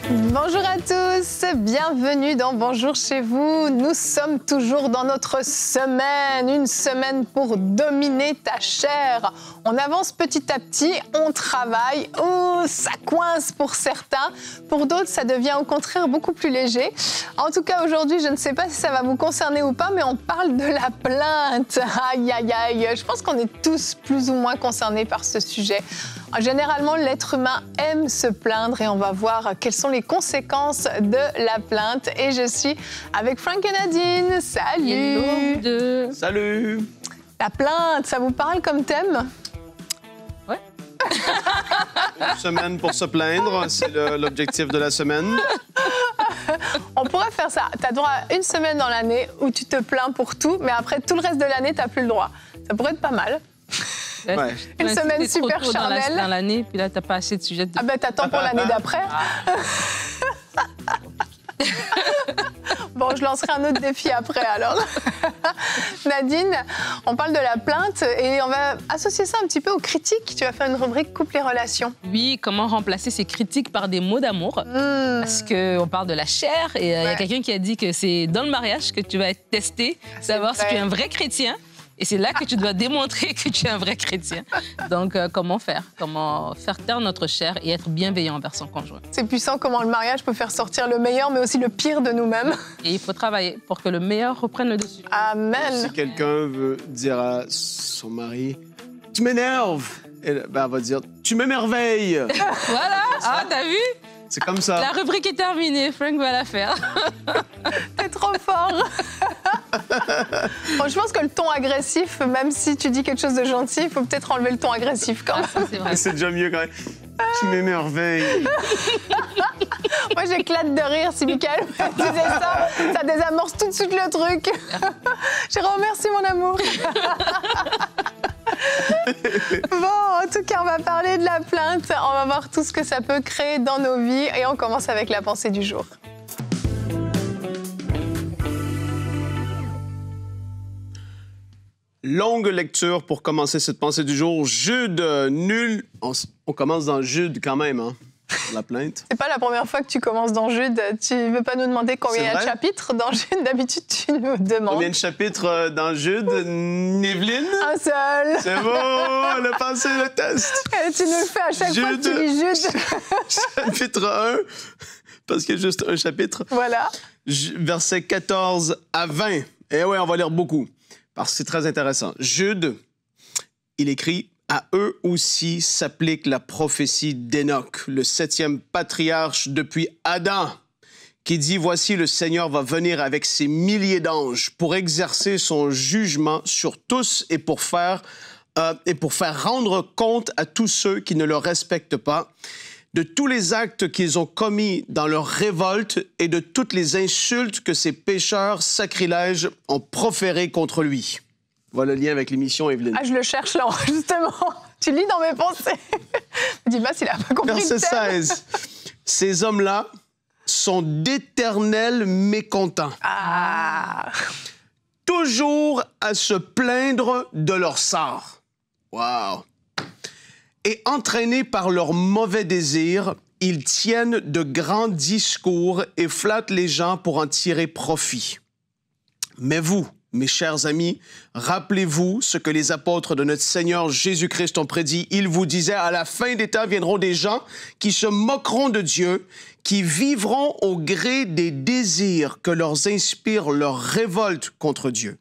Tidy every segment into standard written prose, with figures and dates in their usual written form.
Bonjour à tous, bienvenue dans Bonjour chez vous. Nous sommes toujours dans notre semaine, une semaine pour dominer ta chair. On avance petit à petit, on travaille. Oh, ça coince pour certains. Pour d'autres, ça devient au contraire beaucoup plus léger. En tout cas, aujourd'hui, je ne sais pas si ça va vous concerner ou pas, mais on parle de la plainte. Aïe, aïe, aïe. Je pense qu'on est tous plus ou moins concernés par ce sujet. Généralement, l'être humain aime se plaindre et on va voir quelles sont les conséquences de la plainte. Et je suis avec Frank et Nadine. Salut! Hello. Salut! La plainte, ça vous parle comme thème? Ouais. Une semaine pour se plaindre, c'est l'objectif de la semaine. On pourrait faire ça. Tu as droit à une semaine dans l'année où tu te plains pour tout, mais après tout le reste de l'année, tu n'as plus le droit. Ça pourrait être pas mal. Ouais. Une semaine super trop charnelle. dans l'année, puis là, t'as pas assez de sujets. Ah ben t'attends pour l'année d'après. Bon, je lancerai un autre défi après alors. Nadine, on parle de la plainte et on va associer ça un petit peu aux critiques. Tu vas faire une rubrique couple et relations. Oui, comment remplacer ces critiques par des mots d'amour? Parce qu'on parle de la chair et il y a quelqu'un qui a dit que c'est dans le mariage que tu vas être testé, savoir si tu es un vrai chrétien. Et c'est là que tu dois démontrer que tu es un vrai chrétien. Donc, comment faire? Comment faire taire notre chair et être bienveillant envers son conjoint? C'est puissant comment le mariage peut faire sortir le meilleur, mais aussi le pire de nous-mêmes. Et il faut travailler pour que le meilleur reprenne le dessus. Amen. Si quelqu'un veut dire à son mari « Tu m'énerves », elle va dire « Tu m'émerveilles ». Voilà! Ah, t'as vu? C'est comme ça. La rubrique est terminée. Frank va la faire. T'es trop fort. Bon, je pense que le ton agressif, même si tu dis quelque chose de gentil, il faut peut-être enlever le ton agressif quand même. Ah, ça, c'est vrai. C'est déjà mieux quand même. Tu m'émerveilles. Moi, j'éclate de rire si Michael me disait ça. Ça désamorce tout de suite le truc. Jérôme, merci mon amour. Bon, en tout cas, on va parler de la plainte. On va voir tout ce que ça peut créer dans nos vies. Et on commence avec la pensée du jour. Longue lecture pour commencer cette pensée du jour. Jude, nul. On commence dans Jude quand même, hein, la plainte. C'est pas la première fois que tu commences dans Jude. Tu veux pas nous demander combien il y a de chapitres dans Jude? D'habitude, tu nous demandes. Combien de chapitres dans Jude, Néveline? Un seul. C'est bon, elle a passé le test. Et tu nous le fais à chaque fois que tu lis Jude. Chapitre 1, parce qu'il y a juste un chapitre. Voilà. Versets 14 à 20. Eh oui, on va lire beaucoup, parce que c'est très intéressant. Jude, il écrit « À eux aussi s'applique la prophétie d'Enoch, le 7e patriarche depuis Adam, qui dit « Voici, le Seigneur va venir avec ses milliers d'anges pour exercer son jugement sur tous et pour faire rendre compte à tous ceux qui ne le respectent pas de tous les actes qu'ils ont commis dans leur révolte et de toutes les insultes que ces pécheurs sacrilèges ont proférées contre lui. » Voilà le lien avec l'émission, Evelyne. Ah, je le cherche là, justement. Tu lis dans mes pensées. Dis-moi s'il n'a pas compris Verset le thème. 16. Ces hommes-là sont d'éternels mécontents. Ah. Toujours à se plaindre de leur sort. Wow. Et entraînés par leurs mauvais désirs, ils tiennent de grands discours et flattent les gens pour en tirer profit. Mais vous, mes chers amis, rappelez-vous ce que les apôtres de notre Seigneur Jésus-Christ ont prédit. Ils vous disaient, à la fin des temps viendront des gens qui se moqueront de Dieu, qui vivront au gré des désirs que leur inspire leur révolte contre Dieu.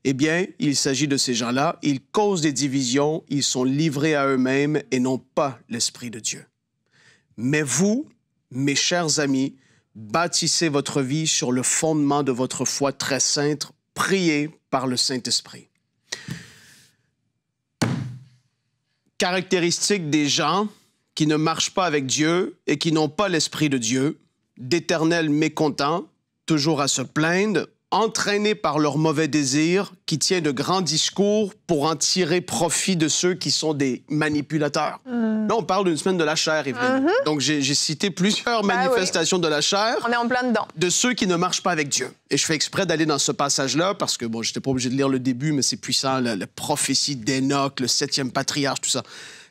Eh bien, il s'agit de ces gens-là. Ils causent des divisions, ils sont livrés à eux-mêmes et n'ont pas l'Esprit de Dieu. Mais vous, mes chers amis, bâtissez votre vie sur le fondement de votre foi très sainte, priez par le Saint-Esprit. Caractéristique des gens qui ne marchent pas avec Dieu et qui n'ont pas l'Esprit de Dieu, d'éternels mécontents, toujours à se plaindre, entraînés par leurs mauvais désirs, qui tient de grands discours pour en tirer profit de ceux qui sont des manipulateurs. Là, on parle d'une semaine de la chair, Evelyne. Donc, j'ai cité plusieurs manifestations de la chair. On est en plein dedans. De ceux qui ne marchent pas avec Dieu. Et je fais exprès d'aller dans ce passage-là parce que, bon, j'étais pas obligé de lire le début, mais c'est puissant, la prophétie d'Enoch, le 7e patriarche, tout ça.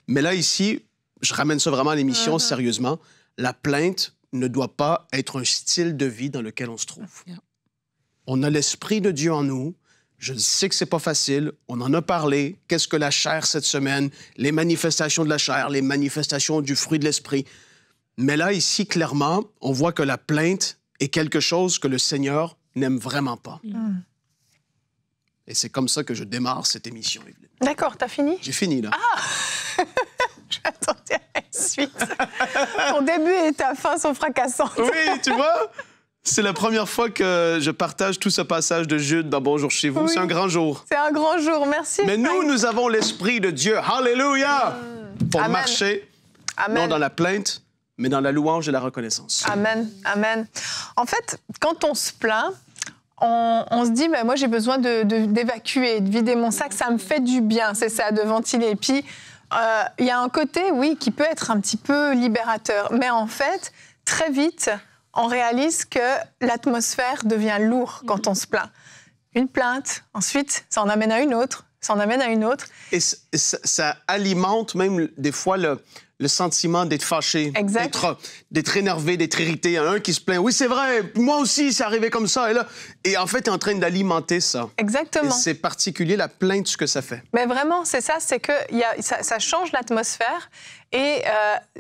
Mais là, ici, je ramène ça vraiment à l'émission, sérieusement. La plainte ne doit pas être un style de vie dans lequel on se trouve. On a l'Esprit de Dieu en nous. Je sais que c'est pas facile. On en a parlé. Qu'est-ce que la chair cette semaine? Les manifestations de la chair, les manifestations du fruit de l'Esprit. Mais là, ici, clairement, on voit que la plainte est quelque chose que le Seigneur n'aime vraiment pas. Et c'est comme ça que je démarre cette émission, Evelyne. D'accord, t'as fini? J'ai fini, là. Ah! J'attendais la suite. Ton début et ta fin sont fracassants. Oui, tu vois? C'est la première fois que je partage tout ce passage de Jude dans Bonjour chez vous. Oui. C'est un grand jour. C'est un grand jour, merci. Mais nous avons l'Esprit de Dieu. Alléluia! Pour marcher, non dans la plainte, mais dans la louange et la reconnaissance. Amen, amen. En fait, quand on se plaint, on se dit, bah, moi j'ai besoin d'évacuer, de vider mon sac, ça me fait du bien, c'est ça, de ventiler. Et puis, il y a un côté, oui, qui peut être un petit peu libérateur. Mais en fait, très vite, on réalise que l'atmosphère devient lourde quand on se plaint. Une plainte, ensuite, ça en amène à une autre, ça en amène à une autre. Et ça alimente même des fois le sentiment d'être fâché, d'être énervé, d'être irrité. Il y en a un qui se plaint. Oui, c'est vrai, moi aussi, c'est arrivé comme ça. Et en fait, tu es en train d'alimenter ça. Exactement. Et c'est particulier, la plainte, ce que ça fait. Mais vraiment, c'est ça, c'est que ça change l'atmosphère. Et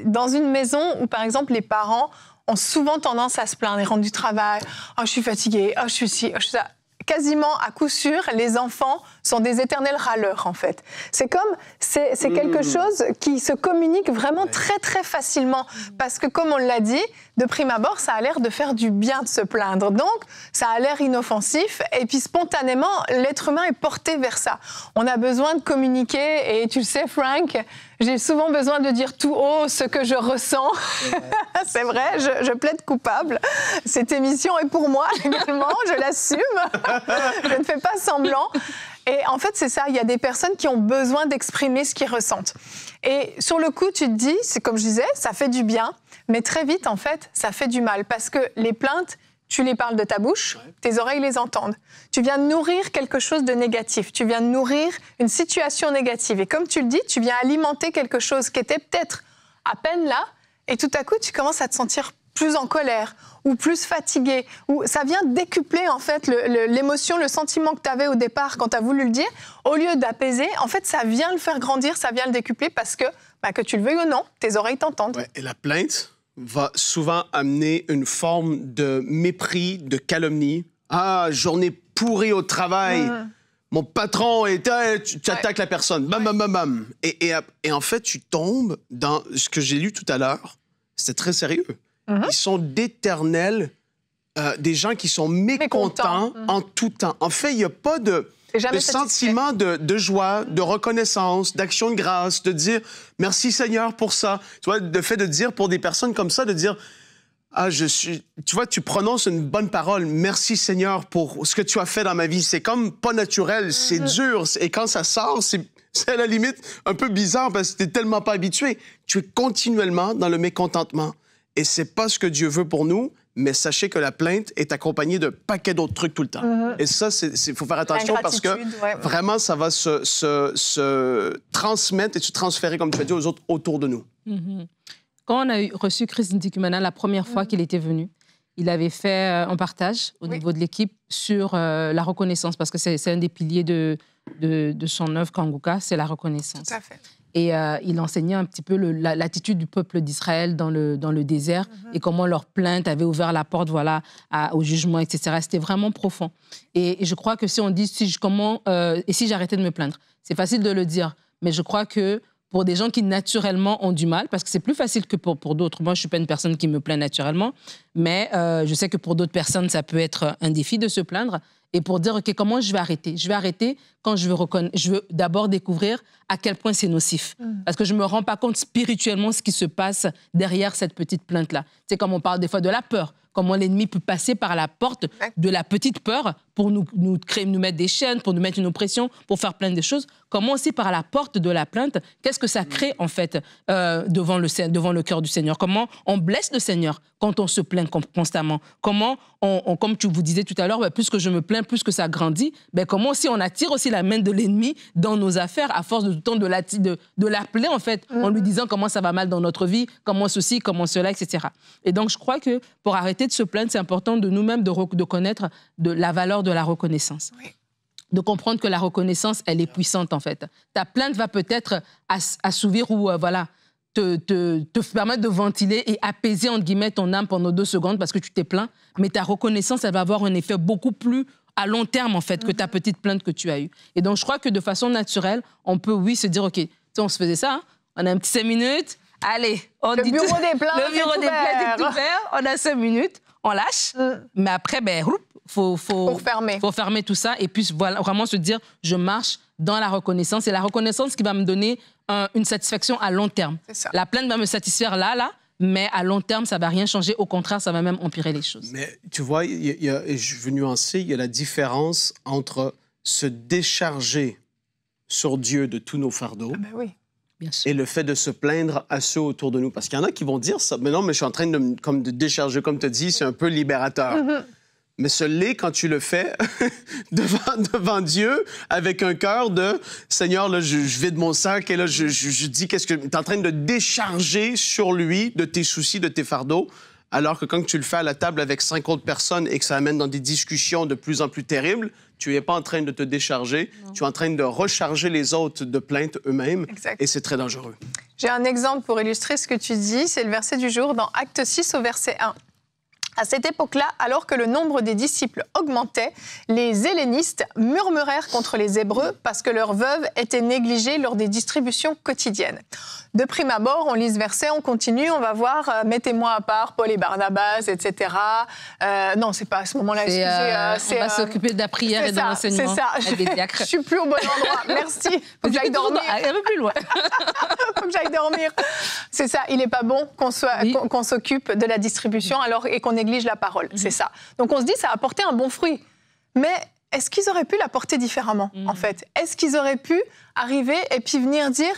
dans une maison où, par exemple, les parents ont souvent tendance à se plaindre. Ils rentrent du travail. « Oh, je suis fatiguée. Oh, je suis ci. Oh, je suis ça. » Quasiment à coup sûr, les enfants sont des éternels râleurs, en fait. C'est quelque chose qui se communique vraiment très, très facilement. Parce que, comme on l'a dit, de prime abord, ça a l'air de faire du bien de se plaindre. Donc, ça a l'air inoffensif. Et puis, spontanément, l'être humain est porté vers ça. On a besoin de communiquer. Et tu le sais, Frank, j'ai souvent besoin de dire tout haut ce que je ressens. C'est vrai, je plaide coupable. Cette émission est pour moi également, je l'assume. Je ne fais pas semblant. Et en fait, c'est ça, il y a des personnes qui ont besoin d'exprimer ce qu'ils ressentent. Et sur le coup, tu te dis, c'est comme je disais, ça fait du bien, mais très vite, en fait, ça fait du mal. Parce que les plaintes, tu les parles de ta bouche, tes oreilles les entendent. Tu viens nourrir quelque chose de négatif, tu viens nourrir une situation négative. Et comme tu le dis, tu viens alimenter quelque chose qui était peut-être à peine là, et tout à coup, tu commences à te sentir plus en colère ou plus fatigué, ou ça vient décupler en fait l'émotion, le sentiment que tu avais au départ quand tu as voulu le dire, au lieu d'apaiser, en fait ça vient le faire grandir, ça vient le décupler parce que, que tu le veuilles ou non, tes oreilles t'entendent. Ouais, et la plainte va souvent amener une forme de mépris, de calomnie. Ah, journée pourrie au travail, mon patron, tu attaques la personne, bam, bam, bam, bam. Et en fait, tu tombes dans ce que j'ai lu tout à l'heure, c'était très sérieux. Ils sont d'éternels, des gens qui sont mécontents en tout temps. En fait, il n'y a pas de sentiment de joie, de reconnaissance, d'action de grâce, de dire « Merci Seigneur pour ça ». Tu vois, le fait de dire pour des personnes comme ça, de dire « Ah, tu vois, tu prononces une bonne parole. Merci Seigneur pour ce que tu as fait dans ma vie. » C'est comme pas naturel, c'est dur. Et quand ça sort, c'est à la limite un peu bizarre parce que tu n'es tellement pas habitué. Tu es continuellement dans le mécontentement. Et c'est pas ce que Dieu veut pour nous, mais sachez que la plainte est accompagnée d'un paquet d'autres trucs tout le temps. Et ça, il faut faire attention parce que vraiment, ça va se transmettre et se transférer, comme tu as dit, aux autres autour de nous. Quand on a reçu Chris Ndikumana la première fois qu'il était venu, il avait fait un partage au niveau de l'équipe sur la reconnaissance, parce que c'est un des piliers de son œuvre Kanguka, c'est la reconnaissance. Tout à fait. Et il enseignait un petit peu l'attitude du peuple d'Israël dans le désert et comment leur plainte avait ouvert la porte au jugement, etc. C'était vraiment profond. Et je crois que si on dit si j'arrêtais de me plaindre, c'est facile de le dire, mais je crois que pour des gens qui naturellement ont du mal, parce que c'est plus facile que pour d'autres. Moi, je ne suis pas une personne qui me plaint naturellement, mais je sais que pour d'autres personnes, ça peut être un défi de se plaindre. Et pour dire, OK, comment je vais arrêter? Je vais arrêter quand je veux d'abord découvrir à quel point c'est nocif. Parce que je ne me rends pas compte spirituellement ce qui se passe derrière cette petite plainte-là. C'est comme on parle des fois de la peur. comment l'ennemi peut passer par la porte de la petite peur pour nous mettre des chaînes, pour nous mettre une oppression, pour faire plein de choses. Comment aussi par la porte de la plainte, qu'est-ce que ça crée en fait devant le cœur du Seigneur? Comment on blesse le Seigneur quand on se plaint constamment? Comment comme tu vous disais tout à l'heure, plus que je me plains, plus que ça grandit. Comment aussi on attire aussi la main de l'ennemi dans nos affaires à force de tout le temps de l'appeler en fait, en lui disant comment ça va mal dans notre vie, comment ceci, comment cela, etc. Et donc je crois que pour arrêter de se plaindre, c'est important de nous-mêmes de connaître la valeur de la reconnaissance. Oui. De comprendre que la reconnaissance, elle est puissante en fait. Ta plainte va peut-être assouvir ou te permettre de ventiler et apaiser entre guillemets ton âme pendant 2 secondes parce que tu t'es plaint, mais ta reconnaissance, elle va avoir un effet beaucoup plus à long terme en fait que ta petite plainte que tu as eue. Et donc je crois que de façon naturelle, on peut se dire ok, on se faisait ça, hein? On a un petit 5 minutes, allez, on dit bureau des plaintes, le bureau des plaintes est ouvert, on a 5 minutes, on lâche, mais après faut fermer tout ça et puis vraiment se dire je marche dans la reconnaissance. C'est la reconnaissance qui va me donner une satisfaction à long terme. La plainte va me satisfaire là, mais à long terme, ça ne va rien changer. Au contraire, ça va même empirer les choses. Mais tu vois, je veux nuancer, il y a la différence entre se décharger sur Dieu de tous nos fardeaux et le fait de se plaindre à ceux autour de nous. Parce qu'il y en a qui vont dire ça, mais non, mais je suis en train de décharger, comme tu as dit, c'est un peu libérateur. Mais ce l'est quand tu le fais devant Dieu avec un cœur de « Seigneur, là, je vide mon sac et là, je dis qu'est-ce que... » Tu es en train de décharger sur lui de tes soucis, de tes fardeaux, alors que quand tu le fais à la table avec 5 autres personnes et que ça amène dans des discussions de plus en plus terribles, tu n'es pas en train de te décharger, tu es en train de recharger les autres de plaintes eux-mêmes et c'est très dangereux. J'ai un exemple pour illustrer ce que tu dis, c'est le verset du jour dans Actes 6 au verset 1. À cette époque-là, alors que le nombre des disciples augmentait, les hellénistes murmurèrent contre les Hébreux parce que leurs veuves étaient négligées lors des distributions quotidiennes. De prime abord, on lit ce verset, on continue, on va voir « Mettez-moi à part Paul et Barnabas, etc. » Non, c'est pas à ce moment-là, excusez. On va s'occuper de la prière et de l'enseignement. C'est ça, je suis plus au bon endroit, merci. Faut que j'aille dormir. Un peu plus loin. Faut que j'aille dormir. C'est ça, il n'est pas bon qu'on s'occupe de la distribution et qu'on néglige la parole, c'est ça. Donc on se dit, ça a apporté un bon fruit. Mais est-ce qu'ils auraient pu l'apporter différemment, en fait? Est-ce qu'ils auraient pu arriver et puis venir dire,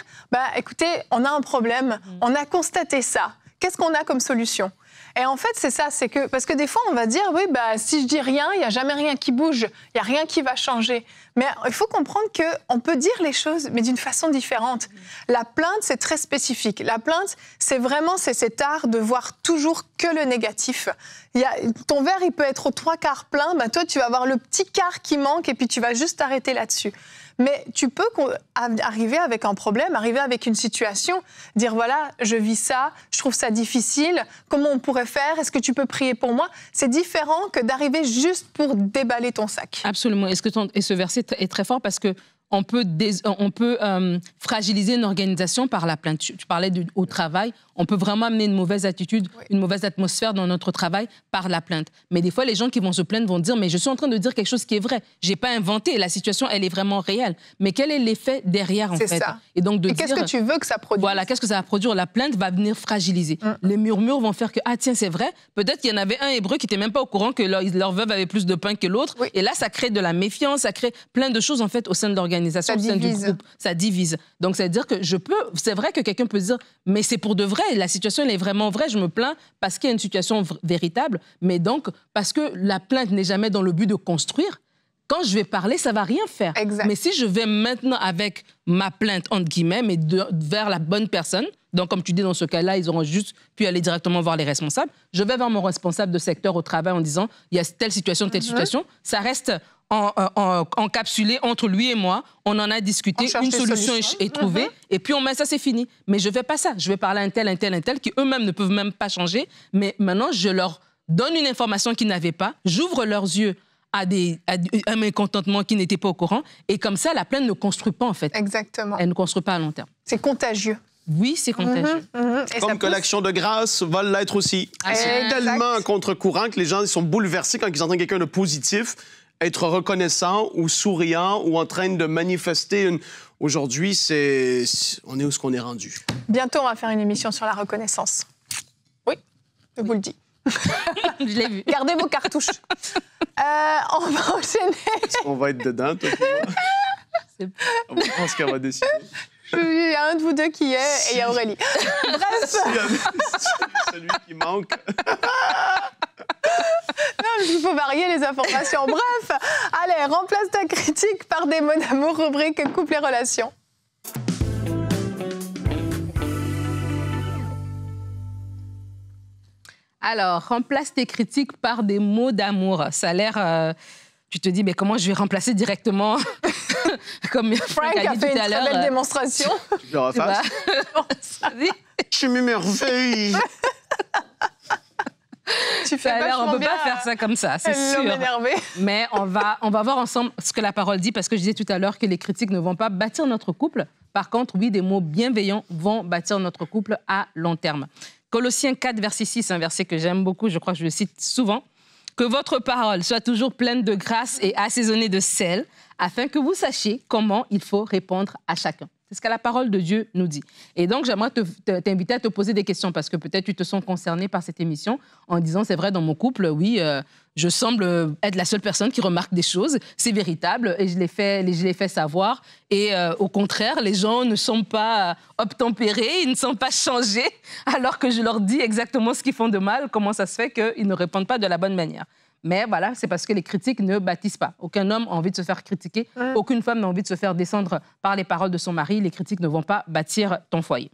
écoutez, on a un problème, on a constaté ça, qu'est-ce qu'on a comme solution? Et en fait, c'est ça, c'est que... Parce que des fois, on va dire, oui, si je dis rien, il n'y a jamais rien qui bouge, il n'y a rien qui va changer. Mais il faut comprendre qu'on peut dire les choses, mais d'une façon différente. La plainte, c'est très spécifique. La plainte, c'est vraiment cet art de voir toujours que le négatif. Ton verre, il peut être aux 3/4 plein, toi, tu vas avoir le petit quart qui manque et puis tu vas juste t'arrêter là-dessus. Mais tu peux arriver avec un problème, arriver avec une situation, dire voilà, je vis ça, je trouve ça difficile, comment on pourrait faire, est-ce que tu peux prier pour moi? C'est différent que d'arriver juste pour déballer ton sac. Absolument. Et ce verset est très fort parce que on peut fragiliser une organisation par la plainte. Tu parlais au travail, on peut vraiment amener une mauvaise attitude, une mauvaise atmosphère dans notre travail par la plainte. Mais des fois, les gens qui vont se plaindre vont dire « mais je suis en train de dire quelque chose qui est vrai. Je n'ai pas inventé, la situation, elle est vraiment réelle. » Mais quel est l'effet derrière, en fait? C'est ça. Et donc qu'est-ce que tu veux que ça produise? Voilà, qu'est-ce que ça va produire? La plainte va venir fragiliser. Les murmures vont faire que « ah tiens, c'est vrai, peut-être qu'il y en avait un hébreu qui n'était même pas au courant que leur veuve avait plus de pain que l'autre. » Et là, ça crée de la méfiance, ça crée plein de choses, en fait, au sein de l'organisation. Au sein du groupe, ça divise. Donc, ça veut dire que c'est vrai que quelqu'un peut se dire, mais c'est pour de vrai, la situation, elle est vraiment vraie, je me plains parce qu'il y a une situation véritable, mais donc, parce que la plainte n'est jamais dans le but de construire, quand je vais parler, ça ne va rien faire. Exact. Mais si je vais maintenant avec ma plainte, entre guillemets, mais vers la bonne personne, donc comme tu dis, dans ce cas-là, ils auront juste pu aller directement voir les responsables, je vais vers mon responsable de secteur au travail en disant, il y a telle situation, ça reste encapsulé entre lui et moi, on en a discuté, une solution est trouvée, et puis on met ça, c'est fini. Mais je ne fais pas ça. Je vais parler à un tel, qui eux-mêmes ne peuvent même pas changer, mais maintenant, je leur donne une information qu'ils n'avaient pas, j'ouvre leurs yeux à un mécontentement qu'ils n'étaient pas au courant, et comme ça, la plainte ne construit pas, en fait. Exactement. Elle ne construit pas à long terme. C'est contagieux. Oui, c'est contagieux. Comme que l'action de grâce va l'être aussi. C'est tellement contre-courant que les gens ils sont bouleversés quand ils entendent quelqu'un de positif être reconnaissant ou souriant ou en train de manifester Aujourd'hui, on est où ce qu'on est rendu. Bientôt, on va faire une émission sur la reconnaissance. Oui, je vous le dis. Je l'ai vu. Gardez vos cartouches. On va enchaîner. Est-ce qu'on va être dedans, toi et moi? Je pense qu'elle va décider. Il y a un de vous deux qui est et il y a Aurélie. Bref. Celui qui manque. Non, il faut varier les informations. Bref, allez, remplace ta critique par des mots d'amour, rubrique couple et relations. Alors, remplace tes critiques par des mots d'amour. Ça a l'air... tu te dis, mais comment je vais remplacer directement comme Frank a fait une très belle démonstration. Tu le refasses? Je suis m'émerveille. Tu fais on ne peut pas faire ça comme ça, c'est sûr. Mais on va voir ensemble ce que la parole dit, parce que je disais tout à l'heure que les critiques ne vont pas bâtir notre couple. Par contre, oui, des mots bienveillants vont bâtir notre couple à long terme. Colossiens 4, verset 6, un verset que j'aime beaucoup, je crois que je le cite souvent. Que votre parole soit toujours pleine de grâce et assaisonnée de sel, afin que vous sachiez comment il faut répondre à chacun. C'est ce que la parole de Dieu nous dit. Et donc, j'aimerais t'inviter à te poser des questions, parce que peut-être tu te sens concerné par cette émission en disant, c'est vrai, dans mon couple, oui, je semble être la seule personne qui remarque des choses. C'est véritable et je l'ai fait savoir. Et au contraire, les gens ne sont pas obtempérés, ils ne sont pas changés, alors que je leur dis exactement ce qu'ils font de mal. Comment ça se fait qu'ils ne répondent pas de la bonne manière? Mais voilà, c'est parce que les critiques ne bâtissent pas. Aucun homme a envie de se faire critiquer. Aucune femme n'a envie de se faire descendre par les paroles de son mari. Les critiques ne vont pas bâtir ton foyer.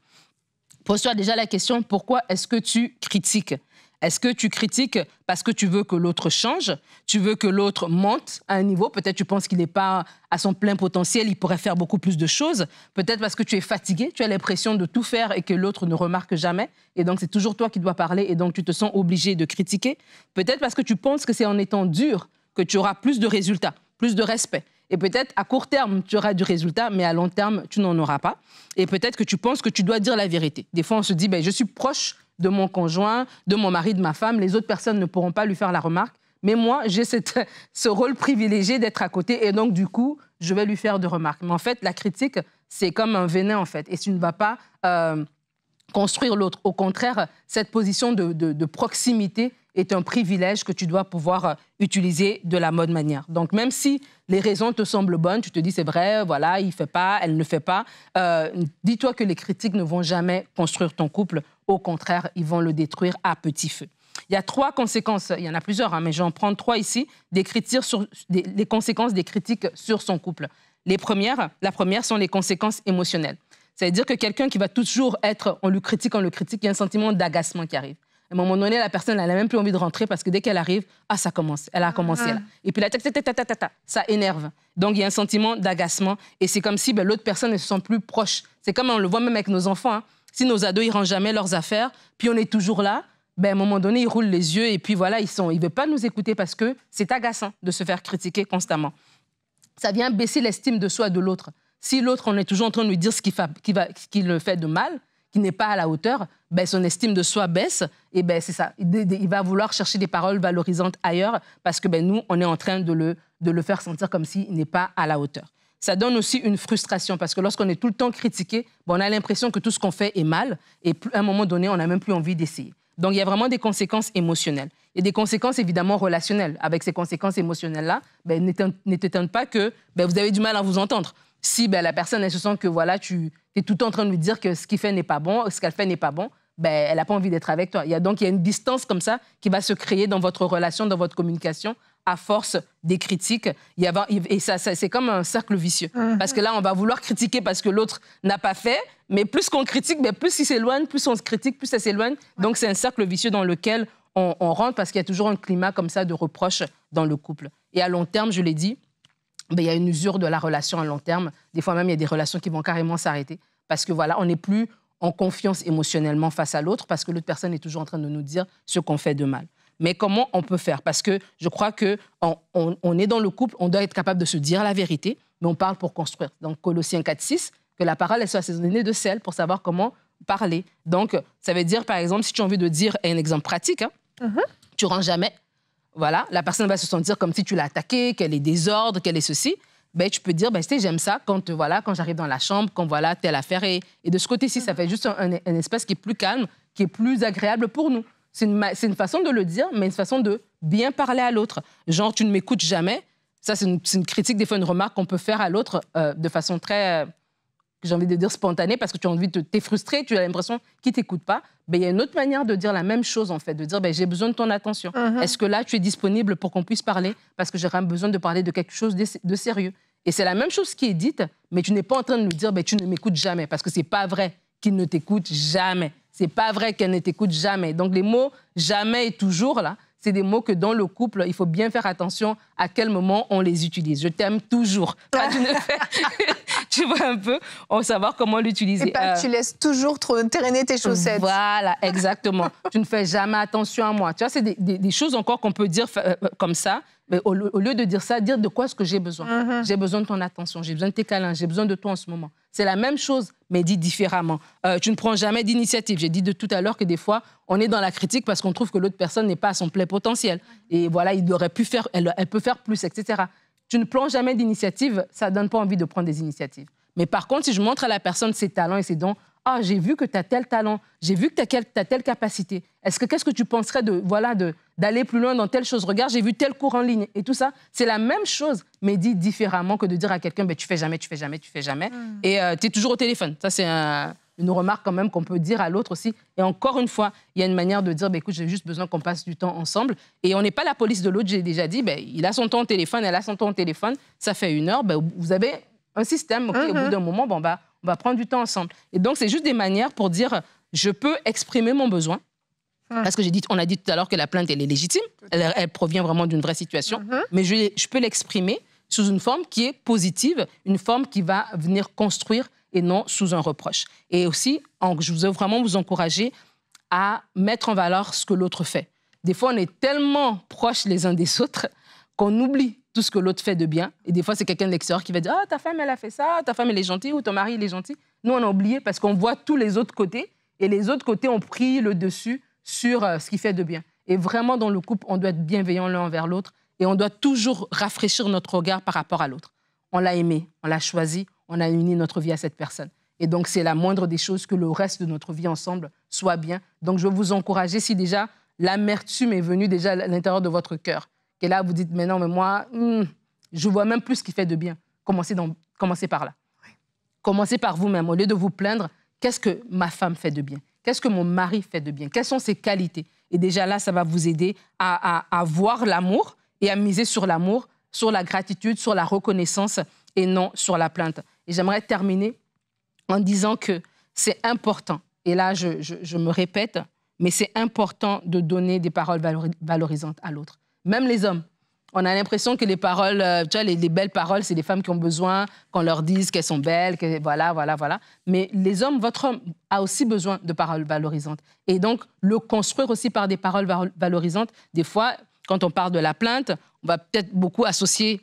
Pose-toi déjà la question, pourquoi est-ce que tu critiques? Est-ce que tu critiques parce que tu veux que l'autre change? Tu veux que l'autre monte à un niveau? Peut-être tu penses qu'il n'est pas à son plein potentiel, il pourrait faire beaucoup plus de choses. Peut-être parce que tu es fatigué, tu as l'impression de tout faire et que l'autre ne remarque jamais. Et donc, c'est toujours toi qui dois parler et donc tu te sens obligé de critiquer. Peut-être parce que tu penses que c'est en étant dur que tu auras plus de résultats, plus de respect. Et peut-être, à court terme, tu auras du résultat, mais à long terme, tu n'en auras pas. Et peut-être que tu penses que tu dois dire la vérité. Des fois, on se dit, je suis proche de mon conjoint, de mon mari, de ma femme. Les autres personnes ne pourront pas lui faire la remarque. Mais moi, j'ai ce rôle privilégié d'être à côté. Et donc, du coup, je vais lui faire de remarques. Mais en fait, la critique, c'est comme un venin, en fait. Et tu ne vas pas construire l'autre. Au contraire, cette position de proximité est un privilège que tu dois pouvoir utiliser de la bonne manière. Donc, même si les raisons te semblent bonnes, tu te dis, c'est vrai, voilà, il ne fait pas, elle ne fait pas, dis-toi que les critiques ne vont jamais construire ton couple. Au contraire, ils vont le détruire à petit feu. Il y a 3 conséquences, il y en a plusieurs, mais je vais en prendre 3 ici, les conséquences des critiques sur son couple. La première sont les conséquences émotionnelles. C'est-à-dire que quelqu'un qui va toujours être, on le critique, il y a un sentiment d'agacement qui arrive. À un moment donné, la personne, elle n'a même plus envie de rentrer parce que dès qu'elle arrive, ça commence. Elle a commencé là. Et puis là, ça énerve. Donc, il y a un sentiment d'agacement. Et c'est comme si l'autre personne ne se sent plus proche. C'est comme on le voit même avec nos enfants. Hein. Si nos ados, ils rangent jamais leurs affaires, puis on est toujours là, à un moment donné, ils roulent les yeux et puis voilà, ils ne veulent pas nous écouter parce que c'est agaçant de se faire critiquer constamment. Ça vient baisser l'estime de soi de l'autre. Si l'autre, on est toujours en train de lui dire ce qu'il le fait de mal, qui n'est pas à la hauteur, son estime de soi baisse et c'est ça. Il va vouloir chercher des paroles valorisantes ailleurs parce que nous, on est en train de le faire sentir comme s'il n'est pas à la hauteur. Ça donne aussi une frustration parce que lorsqu'on est tout le temps critiqué, on a l'impression que tout ce qu'on fait est mal et à un moment donné, on n'a même plus envie d'essayer. Donc, il y a vraiment des conséquences émotionnelles. Il y a des conséquences évidemment relationnelles. Avec ces conséquences émotionnelles-là, n'étonne pas que vous avez du mal à vous entendre. Si la personne, elle se sent que voilà, tu es tout le temps en train de lui dire que ce qu'il fait n'est pas bon, ce qu'elle fait n'est pas bon, elle n'a pas envie d'être avec toi. Donc, il y a une distance comme ça qui va se créer dans votre relation, dans votre communication, à force des critiques. Et ça, c'est comme un cercle vicieux. Parce que là, on va vouloir critiquer parce que l'autre n'a pas fait, mais plus qu'on critique, plus il s'éloigne, plus on se critique, plus ça s'éloigne. Donc, c'est un cercle vicieux dans lequel on rentre parce qu'il y a toujours un climat comme ça de reproche dans le couple. Et à long terme, je l'ai dit, il y a une usure de la relation à long terme. Des fois même, il y a des relations qui vont carrément s'arrêter parce que voilà, on n'est plus en confiance émotionnellement face à l'autre parce que l'autre personne est toujours en train de nous dire ce qu'on fait de mal. Mais comment on peut faire? Parce que je crois qu'on est dans le couple, on doit être capable de se dire la vérité, mais on parle pour construire. Donc, Colossiens 4, 6, que la parole elle soit assaisonnée de sel pour savoir comment parler. Donc, ça veut dire, par exemple, si tu as envie de dire un exemple pratique, tu ne rends jamais. Voilà, la personne va se sentir comme si tu l'as attaquée, qu'elle est désordre, qu'elle est ceci. Tu peux dire, j'aime ça quand j'arrive dans la chambre, quand telle affaire. Et de ce côté-ci, ça fait juste un espace qui est plus calme, qui est plus agréable pour nous. c'est une façon de le dire, mais une façon de bien parler à l'autre. Genre, tu ne m'écoutes jamais. Ça, c'est une critique, des fois, une remarque qu'on peut faire à l'autre de façon très, j'ai envie de dire, spontanée, parce que tu as envie de t'es frustré, tu as l'impression qu'il ne t'écoute pas. Ben, il y a une autre manière de dire la même chose, en fait, de dire, ben, j'ai besoin de ton attention. Est-ce que là, tu es disponible pour qu'on puisse parler? Parce que j'aurais besoin de parler de quelque chose de sérieux. Et c'est la même chose qui est dite, mais tu n'es pas en train de nous dire, ben, tu ne m'écoutes jamais, parce que ce n'est pas vrai qu'il ne t'écoute jamais. C'est pas vrai qu'elle ne t'écoute jamais. Donc, les mots « jamais » et « toujours », là, c'est des mots que dans le couple, il faut bien faire attention à quel moment on les utilise. Je t'aime toujours. Pas tu ne fais... tu vois un peu, on va savoir comment l'utiliser. Et pas tu laisses toujours traîner tes chaussettes. Voilà, exactement. Tu ne fais jamais attention à moi. Tu vois, c'est des choses encore qu'on peut dire comme ça. Mais au lieu de dire ça, dire de quoi est-ce que j'ai besoin. J'ai besoin de ton attention, j'ai besoin de tes câlins, j'ai besoin de toi en ce moment. C'est la même chose, mais dit différemment. Tu ne prends jamais d'initiative. J'ai dit de tout à l'heure que des fois, on est dans la critique parce qu'on trouve que l'autre personne n'est pas à son plein potentiel. Et voilà, il aurait pu faire, elle peut faire plus, etc. Tu ne prends jamais d'initiative, ça ne donne pas envie de prendre des initiatives. Mais par contre, si je montre à la personne ses talents et ses dons, « Ah, j'ai vu que tu as tel talent, j'ai vu que tu as telle capacité. Qu'est-ce que tu penserais d'aller plus loin dans telle chose? Regarde, j'ai vu tel cours en ligne. » Et tout ça, c'est la même chose, mais dit différemment que de dire à quelqu'un « Tu fais jamais, tu fais jamais, tu fais jamais. » Et tu es toujours au téléphone. Ça, c'est une remarque quand même qu'on peut dire à l'autre aussi. Et encore une fois, il y a une manière de dire « Écoute, j'ai juste besoin qu'on passe du temps ensemble. » Et on n'est pas la police de l'autre, j'ai déjà dit. Il a son temps au téléphone, elle a son temps au téléphone. Ça fait 1 heure. Vous avez un système. Okay, au bout d'un moment, on va prendre du temps ensemble. Et donc, c'est juste des manières pour dire, je peux exprimer mon besoin. Parce que on a dit tout à l'heure que la plainte, elle est légitime. Elle provient vraiment d'une vraie situation. Mais je peux l'exprimer sous une forme qui est positive, une forme qui va venir construire et non sous un reproche. Et aussi, je veux vraiment vous encourager à mettre en valeur ce que l'autre fait. Des fois, on est tellement proches les uns des autres qu'on oublie tout ce que l'autre fait de bien. Et des fois, c'est quelqu'un de l'extérieur qui va dire « Ah, ta femme, elle a fait ça, ta femme, elle est gentille, ou ton mari, il est gentil. » Nous, on a oublié parce qu'on voit tous les autres côtés, et les autres côtés ont pris le dessus sur ce qui fait de bien. Et vraiment, dans le couple, on doit être bienveillant l'un envers l'autre, et on doit toujours rafraîchir notre regard par rapport à l'autre. On l'a aimé, on l'a choisi, on a uni notre vie à cette personne. Et donc, c'est la moindre des choses que le reste de notre vie ensemble soit bien. Donc, je veux vous encourager, si déjà l'amertume est venue déjà à l'intérieur de votre cœur, et là, vous dites, mais non, mais moi, je vois même plus ce qui fait de bien. Commencez par là. Oui. Commencez par vous-même. Au lieu de vous plaindre, qu'est-ce que ma femme fait de bien? Qu'est-ce que mon mari fait de bien? Quelles sont ses qualités? Et déjà là, ça va vous aider à voir l'amour et à miser sur l'amour, sur la gratitude, sur la reconnaissance et non sur la plainte. Et j'aimerais terminer en disant que c'est important. Et là, je me répète, mais c'est important de donner des paroles valorisantes à l'autre. Même les hommes. On a l'impression que les paroles, tu vois, les belles paroles, c'est les femmes qui ont besoin qu'on leur dise qu'elles sont belles, que voilà. Mais les hommes, votre homme a aussi besoin de paroles valorisantes. Et donc, le construire aussi par des paroles valorisantes. Des fois, quand on parle de la plainte, on va peut-être beaucoup associer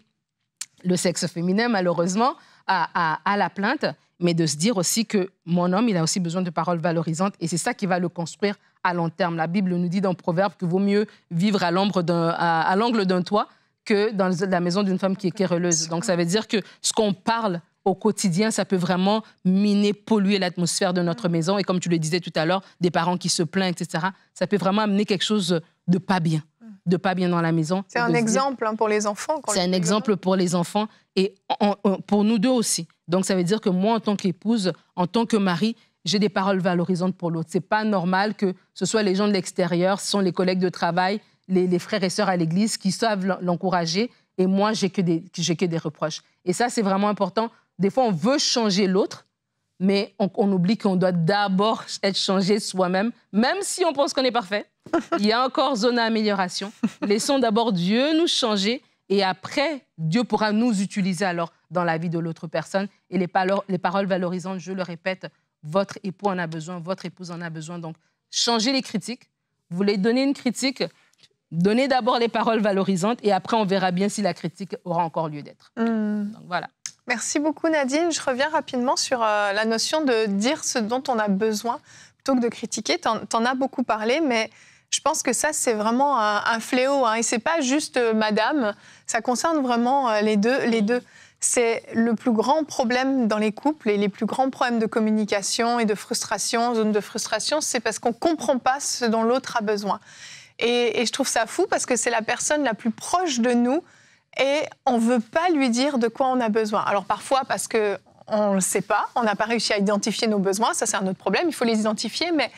le sexe féminin, malheureusement, à la plainte, mais de se dire aussi que mon homme, il a aussi besoin de paroles valorisantes et c'est ça qui va le construire à long terme. La Bible nous dit dans Proverbe qu'il vaut mieux vivre à l'angle d'un toit que dans la maison d'une femme qui est querelleuse. Donc, ça veut dire que ce qu'on parle au quotidien, ça peut vraiment miner, polluer l'atmosphère de notre maison. Et comme tu le disais tout à l'heure, des parents qui se plaignent, etc., ça peut vraiment amener quelque chose de pas bien dans la maison. C'est un exemple pour les enfants. C'est un exemple pour les enfants et pour nous deux aussi. Donc, ça veut dire que moi, en tant qu'épouse, en tant que mari, j'ai des paroles valorisantes pour l'autre. C'est pas normal que ce soit les gens de l'extérieur, ce sont les collègues de travail, les frères et sœurs à l'église qui savent l'encourager et moi, j'ai que des reproches. Et ça, c'est vraiment important. Des fois, on veut changer l'autre, mais on oublie qu'on doit d'abord être changé soi-même, même si on pense qu'on est parfait. Il y a encore zone à amélioration. Laissons d'abord Dieu nous changer et après, Dieu pourra nous utiliser alors dans la vie de l'autre personne. Et les paroles valorisantes, je le répète, votre époux en a besoin, votre épouse en a besoin. Donc, changez les critiques. Vous voulez donner une critique, donnez d'abord les paroles valorisantes et après, on verra bien si la critique aura encore lieu d'être. Donc, voilà. Merci beaucoup, Nadine. Je reviens rapidement sur la notion de dire ce dont on a besoin plutôt que de critiquer. T'en as beaucoup parlé, mais je pense que ça, c'est vraiment un fléau. Et ce n'est pas juste madame, ça concerne vraiment les deux. c'est le plus grand problème dans les couples et les plus grands problèmes de communication et de frustration, zone de frustration, c'est parce qu'on ne comprend pas ce dont l'autre a besoin. Et je trouve ça fou parce que c'est la personne la plus proche de nous et on ne veut pas lui dire de quoi on a besoin. Alors parfois parce qu'on ne le sait pas, on n'a pas réussi à identifier nos besoins, ça c'est un autre problème, il faut les identifier, mais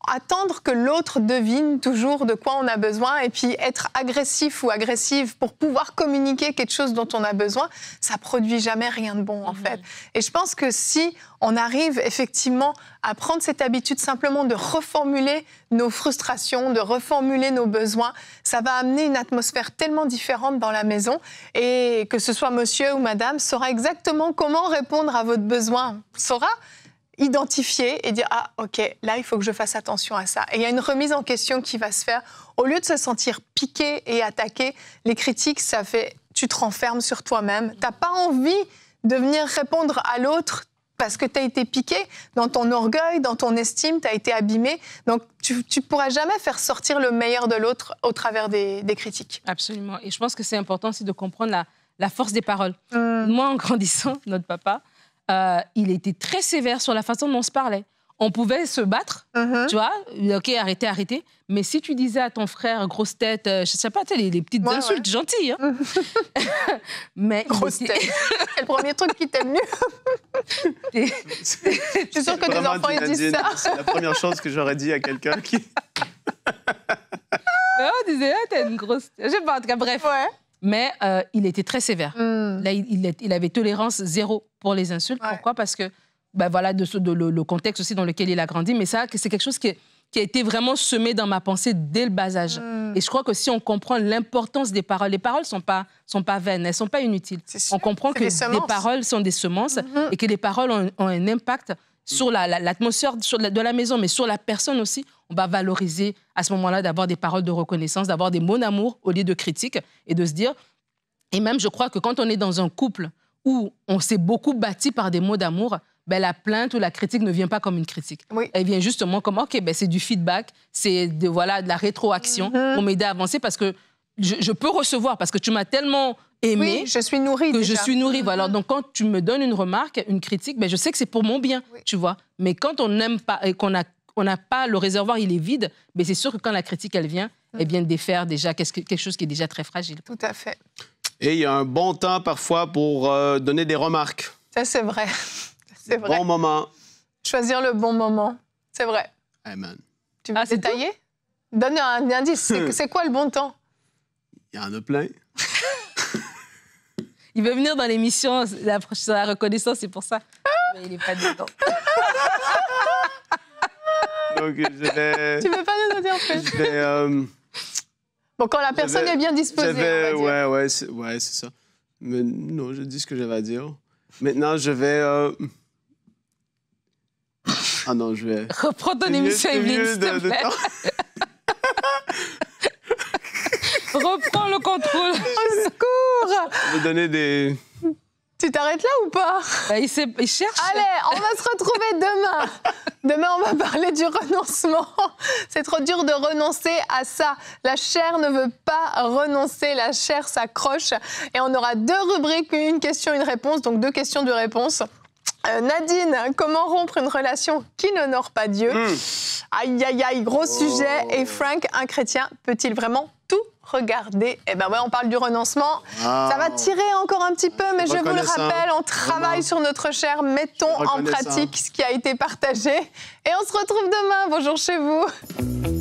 attendre que l'autre devine toujours de quoi on a besoin et puis être agressif ou agressive pour pouvoir communiquer quelque chose dont on a besoin, ça produit jamais rien de bon en fait. Et je pense que si on arrive effectivement à prendre cette habitude simplement de reformuler nos frustrations, de reformuler nos besoins, ça va amener une atmosphère tellement différente dans la maison et que ce soit monsieur ou madame saura exactement comment répondre à votre besoin, saura identifier et dire « Ah, OK, là, il faut que je fasse attention à ça ». Et il y a une remise en question qui va se faire. Au lieu de se sentir piqué et attaqué, les critiques, ça fait « tu te renfermes sur toi-même ». Tu n'as pas envie de venir répondre à l'autre parce que tu as été piqué dans ton orgueil, dans ton estime, tu as été abîmé. Donc, tu ne pourras jamais faire sortir le meilleur de l'autre au travers des critiques. Absolument. Et je pense que c'est important aussi de comprendre la force des paroles. Moi, en grandissant, notre papa, il était très sévère sur la façon dont on se parlait. On pouvait se battre, tu vois, OK, arrêtez. Mais si tu disais à ton frère, grosse tête, je sais pas, tu sais, les petites insultes gentilles. Hein. Mais grosse tête. C'est le premier truc qui t'est venu. Je suis sûre que tes enfants, ils disent ça. C'est la première chose que j'aurais dit à quelqu'un qui... Mais on disait, ah, t'es une grosse tête. Je sais pas, en tout cas, bref. Ouais. Mais il était très sévère. Là, il avait tolérance zéro pour les insultes. Ouais. Pourquoi? Parce que, voilà, le contexte aussi dans lequel il a grandi. Mais ça, c'est quelque chose qui a été vraiment semé dans ma pensée dès le bas âge. Et je crois que si on comprend l'importance des paroles, les paroles sont pas vaines, elles ne sont pas inutiles. On comprend que les paroles sont des semences et que les paroles ont un impact sur l'atmosphère de la maison, mais sur la personne aussi. On va valoriser à ce moment-là d'avoir des paroles de reconnaissance, d'avoir des mots d'amour au lieu de critiques et de se dire... Et même, je crois que quand on est dans un couple où on s'est beaucoup bâti par des mots d'amour, la plainte ou la critique ne vient pas comme une critique. Oui. Elle vient justement comme, OK, c'est du feedback, c'est de la rétroaction pour m'aider à avancer parce que je peux recevoir, parce que tu m'as tellement aimé... Oui, je suis nourrie que déjà. Je suis nourrie, voilà. Donc, quand tu me donnes une remarque, une critique, je sais que c'est pour mon bien, tu vois. Mais quand on n'aime pas et qu'on n'a pas, le réservoir, il est vide, c'est sûr que quand la critique, elle vient défaire déjà quelque chose qui est déjà très fragile. Tout à fait. Et il y a un bon temps parfois pour donner des remarques. Ça, c'est vrai. C'est vrai. Bon moment. Choisir le bon moment. C'est vrai. Amen. Tu veux détailler? Donne un indice. C'est quoi le bon temps? Il y en a plein. Il veut venir dans l'émission sur la reconnaissance, c'est pour ça. Mais il n'est pas dedans. Donc, je vais... Tu veux pas nous donner en fait? Je vais... Bon, quand la personne est bien disposée, on va dire. Ouais, c'est ça. Mais non, je dis ce que j'avais à dire. Maintenant, je vais... Ah non, je vais... Reprends ton émission, Evelyne, s'il te plaît. Reprends le contrôle. Au secours! Je vais donner des... Tu t'arrêtes là ou pas? Il cherche. Allez, on va se retrouver demain. Demain, on va parler du renoncement. C'est trop dur de renoncer à ça. La chair ne veut pas renoncer. La chair s'accroche. Et on aura 2 rubriques, une question, une réponse. Donc 2 questions, 2 réponses. Nadine, comment rompre une relation qui n'honore pas Dieu? Aïe, aïe, aïe, gros sujet. Et Frank, un chrétien, peut-il vraiment tout regarder? Eh ben ouais, on parle du renoncement. Ça va tirer encore un petit peu, mais je vous le rappelle, on travaille sur notre chair. Mettons en pratique ce qui a été partagé. Et on se retrouve demain. Bonjour chez vous.